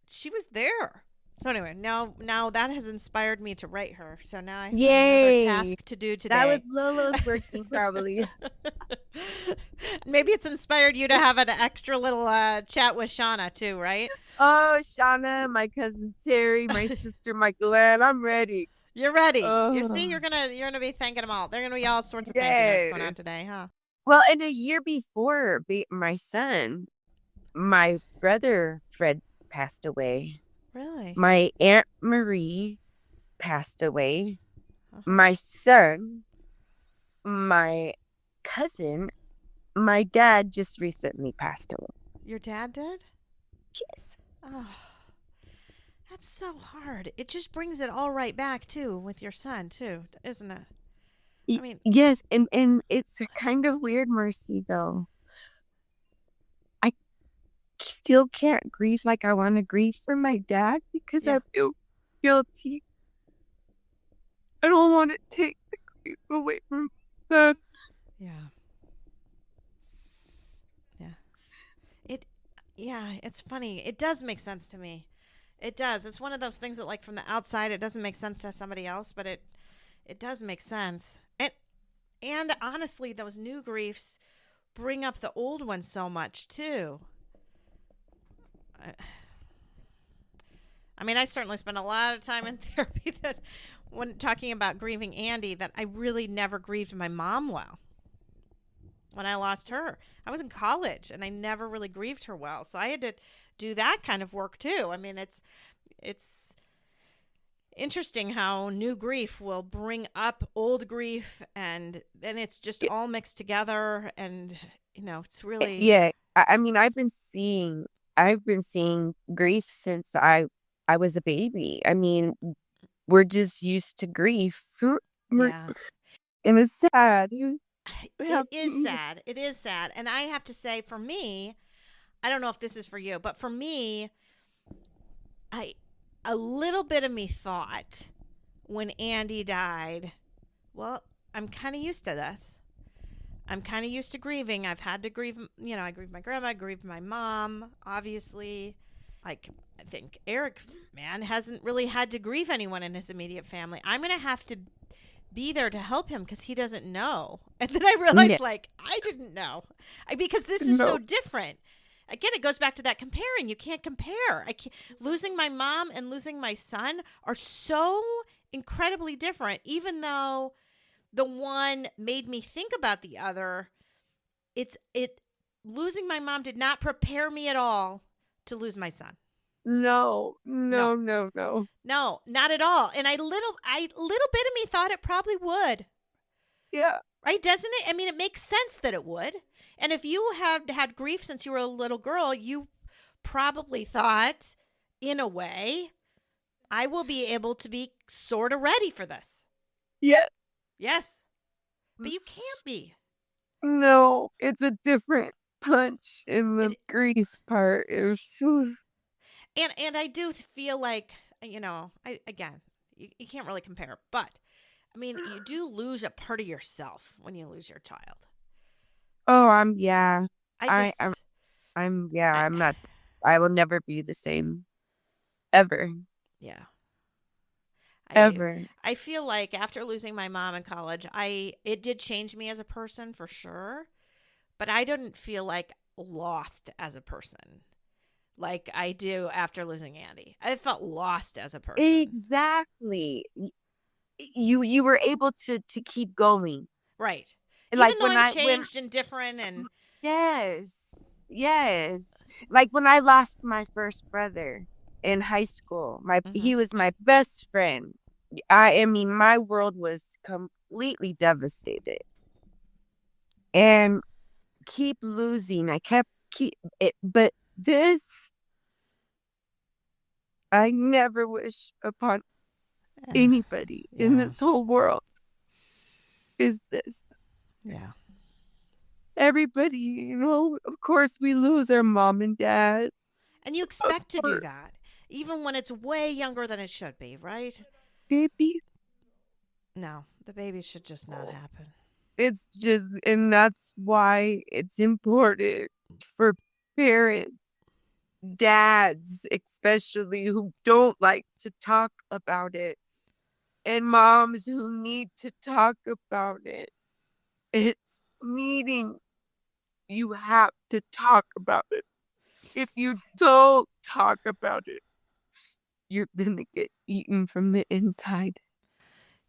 [SPEAKER 2] She was there. So anyway, now that has inspired me to write her. So now I have another task to do today.
[SPEAKER 3] That was Lolo's working probably.
[SPEAKER 2] maybe it's inspired you to have an extra little chat with Shauna too, right?
[SPEAKER 3] Oh, Shauna, my cousin Terry, my sister, my Glenn, I'm ready.
[SPEAKER 2] You're ready. You see,
[SPEAKER 3] Oh,
[SPEAKER 2] you're gonna be thanking them all. They're gonna be all sorts of thank you notes going on
[SPEAKER 3] yes.
[SPEAKER 2] today, huh?
[SPEAKER 3] Well, and a year before my son, my brother Fred passed away.
[SPEAKER 2] Really?
[SPEAKER 3] My Aunt Marie passed away.
[SPEAKER 2] Uh-huh.
[SPEAKER 3] My son, my cousin, my dad just recently passed away.
[SPEAKER 2] Your dad did?
[SPEAKER 3] Yes.
[SPEAKER 2] Oh, that's so hard. It just brings it all right back too with your son too, isn't it? I mean,
[SPEAKER 3] Yes, and it's kind of weird, Mercy, though. I still can't grieve like I want to grieve for my dad because
[SPEAKER 2] yeah,
[SPEAKER 3] I feel guilty. I don't want to take the grief away from my son.
[SPEAKER 2] yeah, yeah. It, yeah, it's funny. It does make sense to me. It does. It's one of those things that, like, from the outside, it doesn't make sense to somebody else, but it does make sense. And honestly, those new griefs bring up the old ones so much too. I, I mean, I certainly spent a lot of time in therapy that when talking about grieving Andy, that I really never grieved my mom well. When I lost her, I was in college and I never really grieved her well. So I had to do that kind of work too. I mean, it's interesting how new grief will bring up old grief and then it's just all mixed together and it's really
[SPEAKER 3] Yeah, I mean, I've been seeing grief since I was a baby. I mean, we're just used to grief,
[SPEAKER 2] yeah.
[SPEAKER 3] and it's sad. You
[SPEAKER 2] It
[SPEAKER 3] have,
[SPEAKER 2] is sad. It is sad. And I have to say, for me, I don't know if this is for you, but for me, I a little bit of me thought when Andy died, well, I'm kind of used to this. I'm kind of used to grieving. I've had to grieve, I grieved my grandma, I grieved my mom, obviously. Like, I think Eric, man, hasn't really had to grieve anyone in his immediate family. I'm going to have to be there to help him because he doesn't know. And then I
[SPEAKER 3] yeah,
[SPEAKER 2] realized, like, I didn't know because this is so
[SPEAKER 3] no,
[SPEAKER 2] different. Again, it goes back to that comparing. You can't compare. Losing my mom and losing my son are so incredibly different, even though the one made me think about the other. It losing my mom did not prepare me at all to lose my son.
[SPEAKER 3] no,
[SPEAKER 2] No.
[SPEAKER 3] no, no, no.
[SPEAKER 2] No, not at all. And I little bit of me thought it probably would.
[SPEAKER 3] Yeah,
[SPEAKER 2] Right? Doesn't it? I mean, it makes sense that it would. And if you have had grief since you were a little girl, you probably thought, in a way, I will be able to be sort of ready for this.
[SPEAKER 3] yeah.
[SPEAKER 2] Yes. But you can't be.
[SPEAKER 3] No, it's a different punch in the
[SPEAKER 2] It,
[SPEAKER 3] grief part. It was so,
[SPEAKER 2] and I do feel like, again, you can't really compare, but I mean, you do lose a part of yourself when you lose your child.
[SPEAKER 3] oh, yeah.
[SPEAKER 2] I
[SPEAKER 3] I, I'm,
[SPEAKER 2] just,
[SPEAKER 3] yeah,
[SPEAKER 2] I,
[SPEAKER 3] I'm not, I will never be the same. Ever,
[SPEAKER 2] yeah. I
[SPEAKER 3] ever.
[SPEAKER 2] I feel like after losing my mom in college, it did change me as a person for sure, but I didn't feel like lost as a person like I do after losing Andy. I felt lost as a person.
[SPEAKER 3] Exactly. You were able to keep going.
[SPEAKER 2] Right. Even
[SPEAKER 3] Like
[SPEAKER 2] though
[SPEAKER 3] when
[SPEAKER 2] I'm
[SPEAKER 3] when
[SPEAKER 2] changed and different and
[SPEAKER 3] yes, yes. Like when I lost my first brother in high school,
[SPEAKER 2] mhm.
[SPEAKER 3] he was my best friend. I mean, my world was completely devastated, and keep losing. I kept keep it, but this I never wish upon
[SPEAKER 2] Yeah.
[SPEAKER 3] anybody in
[SPEAKER 2] Yeah.
[SPEAKER 3] this whole world is this.
[SPEAKER 2] Yeah.
[SPEAKER 3] Everybody, of course we lose our mom and dad.
[SPEAKER 2] And you
[SPEAKER 3] Of
[SPEAKER 2] expect to do
[SPEAKER 3] course,
[SPEAKER 2] that even when it's way younger than it should be, right?
[SPEAKER 3] baby.
[SPEAKER 2] No, the baby should just not happen.
[SPEAKER 3] It's just, and that's why it's important for parents, dads, especially who don't like to talk about it, and moms who need to talk about it. It's meeting You have to talk about it. If you don't talk about it, you're gonna get eaten from the inside.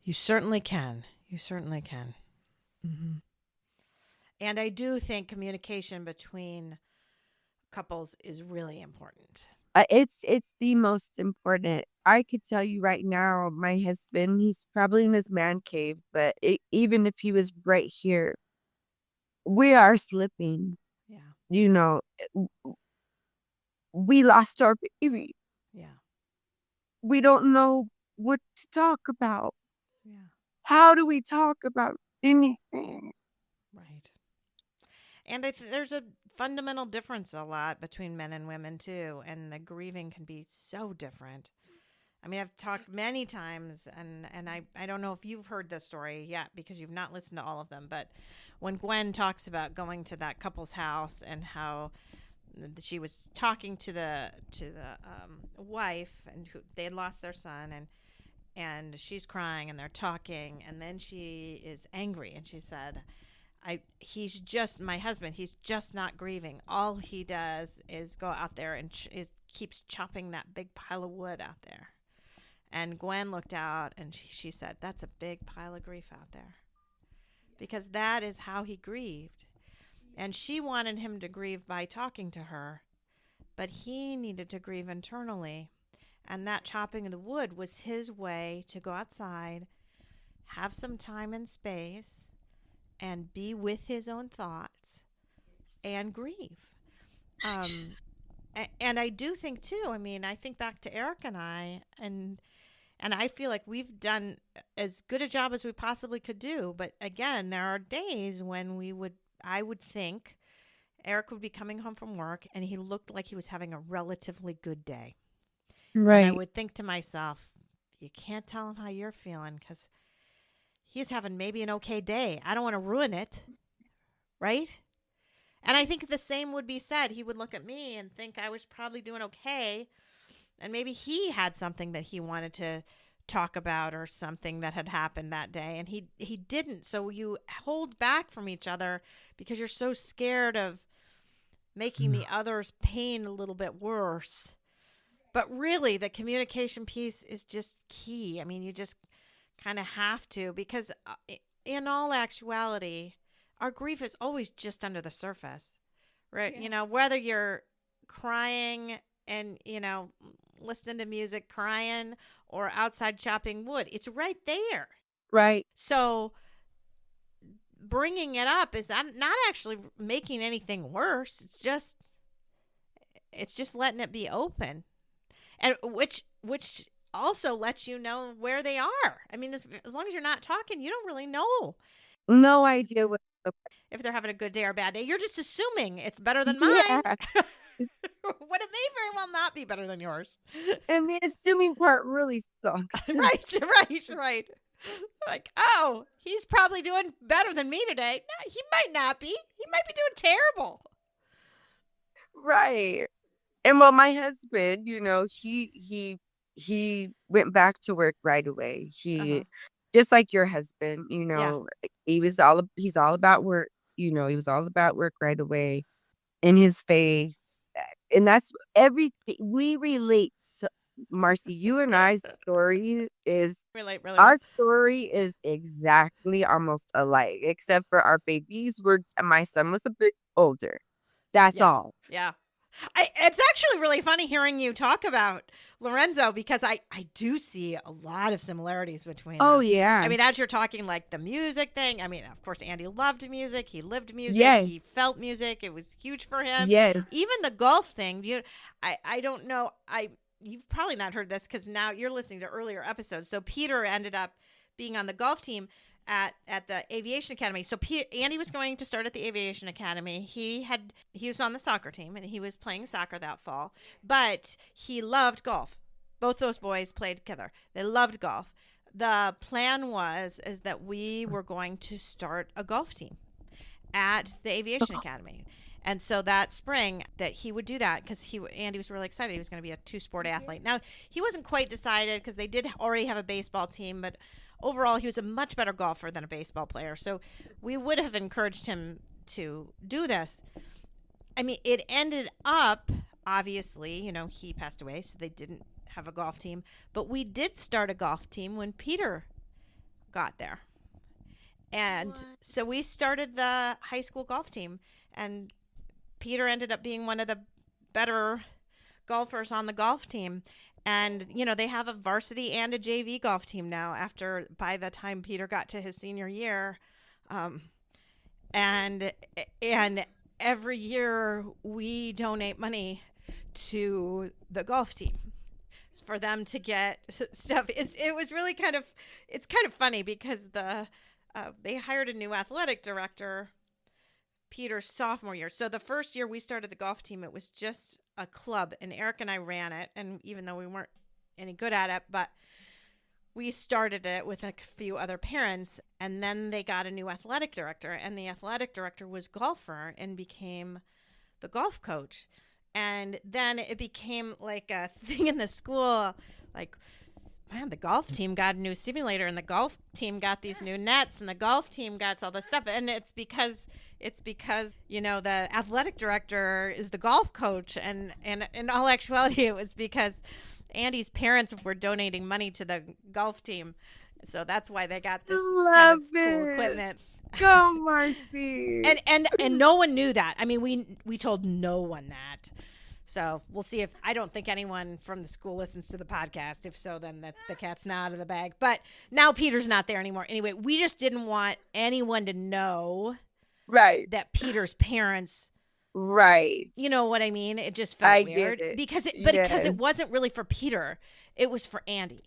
[SPEAKER 2] You certainly can. You certainly can. Hmm. And I do think communication between couples is really important.
[SPEAKER 3] It's the most important. I could tell you right now, my husband, he's probably in his man cave, but even if he was right here, we are slipping.
[SPEAKER 2] Yeah.
[SPEAKER 3] You know, we lost our baby.
[SPEAKER 2] Yeah.
[SPEAKER 3] We don't know what to talk about.
[SPEAKER 2] Yeah.
[SPEAKER 3] How do we talk about anything?
[SPEAKER 2] Right. And there's a fundamental difference a lot between men and women too, and the grieving can be so different. I mean, I've talked many times, and I don't know if you've heard this story yet because you've not listened to all of them, but when Gwen talks about going to that couple's house and how she was talking to the wife and who they had lost their son, and she's crying and they're talking, and then she is angry and she said, he's just my husband. He's just not grieving. All he does is go out there and keeps chopping that big pile of wood out there. And Gwen looked out and she said, "That's a big pile of grief out there," because that is how he grieved. And she wanted him to grieve by talking to her, but he needed to grieve internally. And that chopping of the wood was his way to go outside, have some time and space, and be with his own thoughts and grieve. Um, and I do think too. I mean, I think back to Eric and I, and I feel like we've done as good a job as we possibly could do. But again, there are days when I would think Eric would be coming home from work and he looked like he was having a relatively good day.
[SPEAKER 3] Right.
[SPEAKER 2] And I would think to myself, you can't tell him how you're feeling because he's having maybe an okay day. I don't want to ruin it. Right? And I think the same would be said. He would look at me and think I was probably doing okay. And maybe he had something that he wanted to talk about or something that had happened that day. And he didn't. So you hold back from each other because you're so scared of making the other's pain a little bit worse. But really, the communication piece is just key. I mean, you just kind of have to, because in all actuality, our grief is always just under the surface, right? Yeah. You know, whether you're crying and, listening to music, crying, or outside chopping wood, it's right there.
[SPEAKER 3] Right.
[SPEAKER 2] So bringing it up is not actually making anything worse. It's just letting it be open. And which also lets you know where they are. I mean, as long as you're not talking, you don't really know.
[SPEAKER 3] No idea
[SPEAKER 2] if they're having a good day or a bad day. You're just assuming it's better than mine.
[SPEAKER 3] Yeah.
[SPEAKER 2] When it may very well not be better than yours.
[SPEAKER 3] And the assuming part really sucks.
[SPEAKER 2] Right. Like, oh, he's probably doing better than me today. No, he might not be. He might be doing terrible.
[SPEAKER 3] Right. And well, my husband, he went back to work right away. He just like your husband, he's all about work, he was all about work right away in his face. And that's everything we relate. So, Marcy, you and I's story is
[SPEAKER 2] relate really
[SPEAKER 3] our
[SPEAKER 2] well.
[SPEAKER 3] story is exactly almost alike, except for our babies my son was a bit older. That's all.
[SPEAKER 2] Yeah. It's actually really funny hearing you talk about Lorenzo because I do see a lot of similarities between them.
[SPEAKER 3] Oh, yeah.
[SPEAKER 2] I mean, as you're talking like the music thing, I mean, of course, Andy loved music. He lived music.
[SPEAKER 3] Yes.
[SPEAKER 2] He felt music. It was huge for him.
[SPEAKER 3] Yes.
[SPEAKER 2] Even the golf thing. I don't know. You've probably not heard this because now you're listening to earlier episodes. So Peter ended up being on the golf team at the aviation academy. So Andy was going to start at the aviation academy. He was on the soccer team and he was playing soccer that fall, but he loved golf. Both those boys played together. They loved golf. The plan is that we were going to start a golf team at the aviation academy. And so that spring that he would do that because Andy was really excited. He was going to be a 2-sport athlete. Now, he wasn't quite decided because they did already have a baseball team, but overall, he was a much better golfer than a baseball player. So we would have encouraged him to do this. I mean, it ended up, obviously, he passed away, so they didn't have a golf team. But we did start a golf team when Peter got there. And so we started the high school golf team. And Peter ended up being one of the better golfers on the golf team. And, they have a varsity and a JV golf team now by the time Peter got to his senior year. And every year we donate money to the golf team for them to get stuff. It was really it's kind of funny because they hired a new athletic director Peter's sophomore year. So the first year we started the golf team, it was just a club, and Eric and I ran it. And even though we weren't any good at it, but we started it with a few other parents, and then they got a new athletic director, and the athletic director was a golfer and became the golf coach. And then it became like a thing in the school, like, man, the golf team got a new simulator, and the golf team got these new nets, and the golf team got all this stuff. And it's because the athletic director is the golf coach, and in all actuality it was because Andy's parents were donating money to the golf team, so that's why they got this kind of cool equipment.
[SPEAKER 3] Go, Marcy.
[SPEAKER 2] and no one knew that. I mean, we told no one that. So we'll see if, I don't think anyone from the school listens to the podcast. If so, then the cat's not out of the bag. But now Peter's not there anymore. Anyway, we just didn't want anyone to know that Peter's parents.
[SPEAKER 3] Right.
[SPEAKER 2] You know what I mean? It just felt weird.
[SPEAKER 3] Get it.
[SPEAKER 2] Because it wasn't really for Peter. It was for Andy.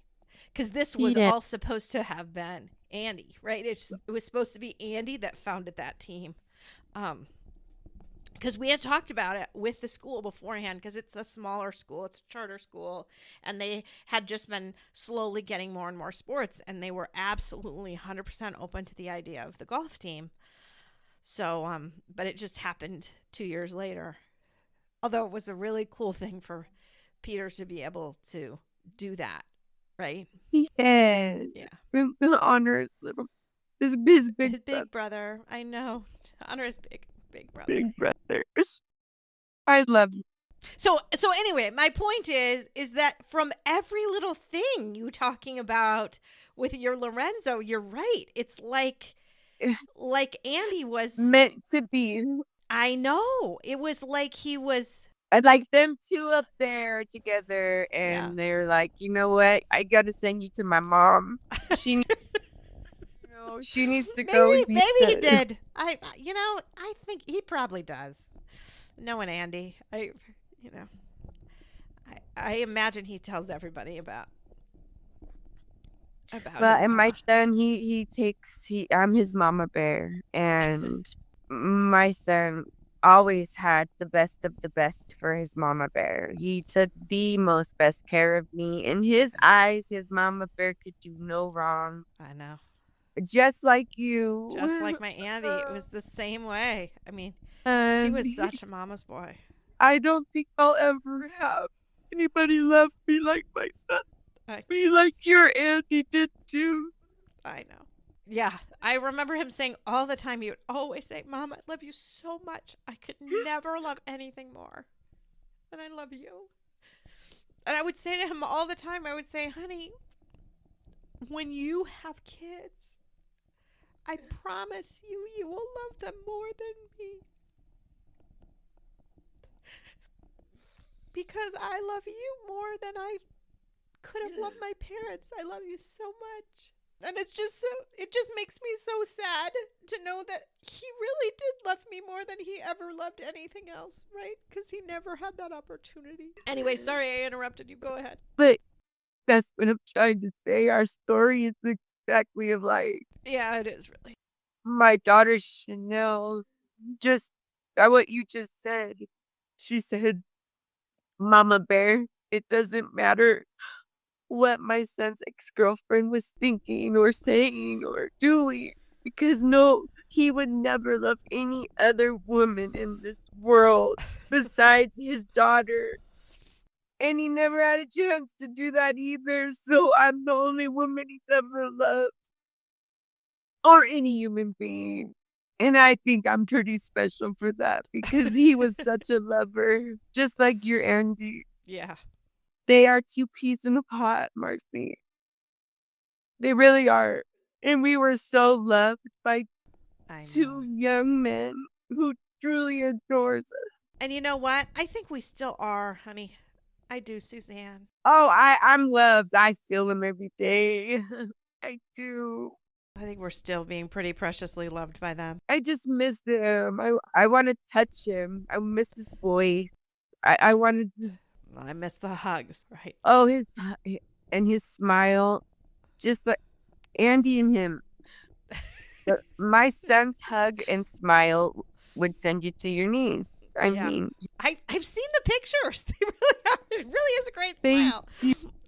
[SPEAKER 2] Because this was all supposed to have been Andy, right? It was supposed to be Andy that founded that team. Because we had talked about it with the school beforehand, because it's a smaller school, it's a charter school, and they had just been slowly getting more and more sports, and they were absolutely 100% open to the idea of the golf team. So, but it just happened 2 years later. Although it was a really cool thing for Peter to be able to do that, right?
[SPEAKER 3] Yes.
[SPEAKER 2] Yeah.
[SPEAKER 3] Honor his big
[SPEAKER 2] brother. I know. Honor his big brother.
[SPEAKER 3] Big brothers. I love you.
[SPEAKER 2] So anyway, my point is that from every little thing you talking about with your Lorenzo, you're right. It's like Andy was
[SPEAKER 3] meant to be.
[SPEAKER 2] I know. It was like he was.
[SPEAKER 3] I'd like them two up there together, and they're like, you know what? I gotta send you to my mom. She needs to go.
[SPEAKER 2] Maybe he did. I think he probably does. Knowing Andy, I imagine he tells everybody about.
[SPEAKER 3] Well, and my son, I'm his mama bear, and my son always had the best of the best for his mama bear. He took the most best care of me. In his eyes, his mama bear could do no wrong.
[SPEAKER 2] I know.
[SPEAKER 3] Just like you.
[SPEAKER 2] Just like my Andy. It was the same way. I mean, he was such a mama's boy.
[SPEAKER 3] I don't think I'll ever have anybody love me like my son. Me like your Andy did too.
[SPEAKER 2] I know. Yeah. I remember him saying all the time, he would always say, Mom, I love you so much. I could never love anything more than I love you. And I would say to him all the time, I would say, honey, when you have kids, I promise you will love them more than me. Because I love you more than I could have loved my parents. I love you so much. And it just makes me so sad to know that he really did love me more than he ever loved anything else, right? Because he never had that opportunity. Anyway, sorry I interrupted you. Go ahead.
[SPEAKER 3] But that's what I'm trying to say. Our story is exactly alike.
[SPEAKER 2] Yeah, it is really.
[SPEAKER 3] My daughter Chanel, just what you just said. She said, Mama Bear, it doesn't matter what my son's ex-girlfriend was thinking or saying or doing, because no, he would never love any other woman in this world besides his daughter. And he never had a chance to do that either, so I'm the only woman he's ever loved. Or any human being. And I think I'm pretty special for that because he was such a lover, just like your Andy.
[SPEAKER 2] Yeah.
[SPEAKER 3] They are two peas in a pod, Marcy. They really are. And we were so loved by
[SPEAKER 2] I
[SPEAKER 3] two
[SPEAKER 2] know.
[SPEAKER 3] young men who truly adores us.
[SPEAKER 2] And you know what? I think we still are, honey. I do, Suzanne.
[SPEAKER 3] Oh, I'm loved. I feel them every day. I do.
[SPEAKER 2] I think we're still being pretty preciously loved by them.
[SPEAKER 3] I just miss him. I want to touch him. I miss his voice. I wanted to,
[SPEAKER 2] I miss the hugs, right?
[SPEAKER 3] oh, and his smile. Just like Andy and him. My son's hug and smile would send you to your knees. I
[SPEAKER 2] Yeah.
[SPEAKER 3] mean,
[SPEAKER 2] I've seen the pictures. They really are. It really is a great
[SPEAKER 3] Thank
[SPEAKER 2] smile.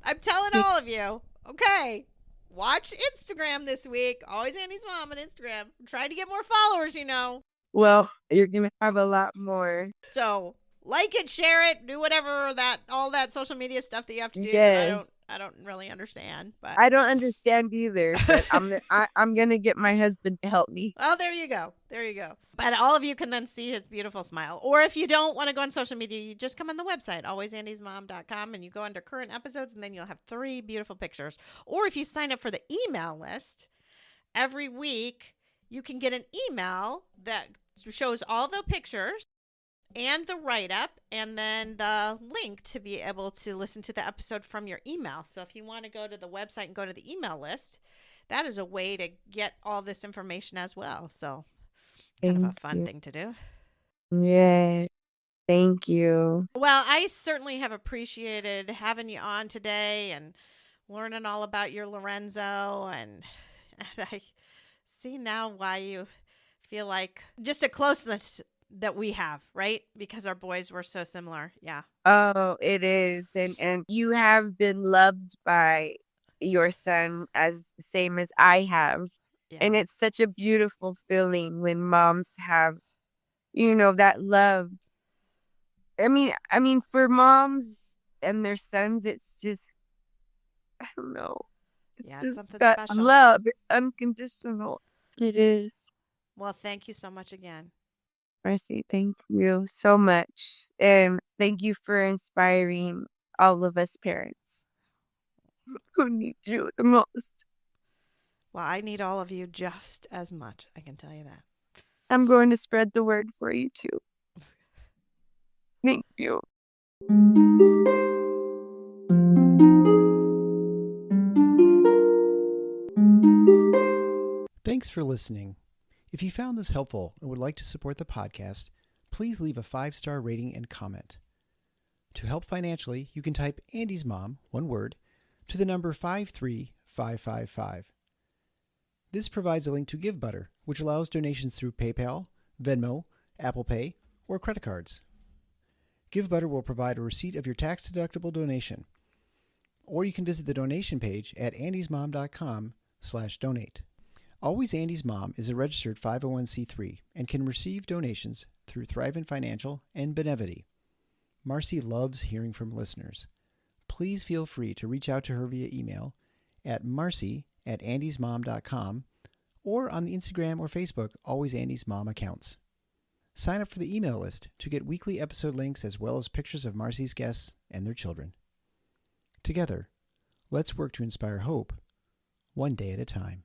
[SPEAKER 2] I'm telling all of you. Okay. Watch Instagram this week. Always Andy's mom on Instagram. I'm trying to get more followers, you know.
[SPEAKER 3] well, you're going to have a lot more.
[SPEAKER 2] So like it, share it, do whatever all that social media stuff that you have to do.
[SPEAKER 3] Yes.
[SPEAKER 2] I don't really understand, but
[SPEAKER 3] I don't understand either, but I'm going to get my husband to help me.
[SPEAKER 2] oh, there you go. There you go. But all of you can then see his beautiful smile. Or if you don't want to go on social media, you just come on the website, alwaysandysmom.com, and you go under current episodes, and then you'll have 3 beautiful pictures. Or if you sign up for the email list, every week you can get an email that shows all the pictures and the write-up and then the link to be able to listen to the episode from your email. So if you want to go to the website and go to the email list, that is a way to get all this information as well. So kind of a fun thing to do.
[SPEAKER 3] Yeah. Thank you.
[SPEAKER 2] Well, I certainly have appreciated having you on today and learning all about your Lorenzo. And I see now why you feel like just a closeness that we have, right? Because our boys were so similar. Yeah.
[SPEAKER 3] Oh, it is. And you have been loved by your son as the same as I have.
[SPEAKER 2] Yeah.
[SPEAKER 3] And it's such a beautiful feeling when moms have, that love. I mean, for moms and their sons, it's just, I don't know. It's just
[SPEAKER 2] something
[SPEAKER 3] that
[SPEAKER 2] special.
[SPEAKER 3] love. It's unconditional. It is.
[SPEAKER 2] Well, thank you so much again.
[SPEAKER 3] Marcy, thank you so much. And thank you for inspiring all of us parents who need you the most.
[SPEAKER 2] Well, I need all of you just as much. I can tell you that.
[SPEAKER 3] I'm going to spread the word for you too. Thank you.
[SPEAKER 1] Thanks for listening. If you found this helpful and would like to support the podcast, please leave a 5-star rating and comment. To help financially, you can type Andy's Mom, one word, to the number 53555. This provides a link to GiveButter, which allows donations through PayPal, Venmo, Apple Pay, or credit cards. GiveButter will provide a receipt of your tax-deductible donation, or you can visit the donation page at andysmom.com/donate. Always Andy's Mom is a registered 501c3 and can receive donations through Thrivent Financial and Benevity. Marcy loves hearing from listeners. Please feel free to reach out to her via email at marcy@andysmom.com or on the Instagram or Facebook Always Andy's Mom accounts. Sign up for the email list to get weekly episode links as well as pictures of Marcy's guests and their children. Together, let's work to inspire hope, one day at a time.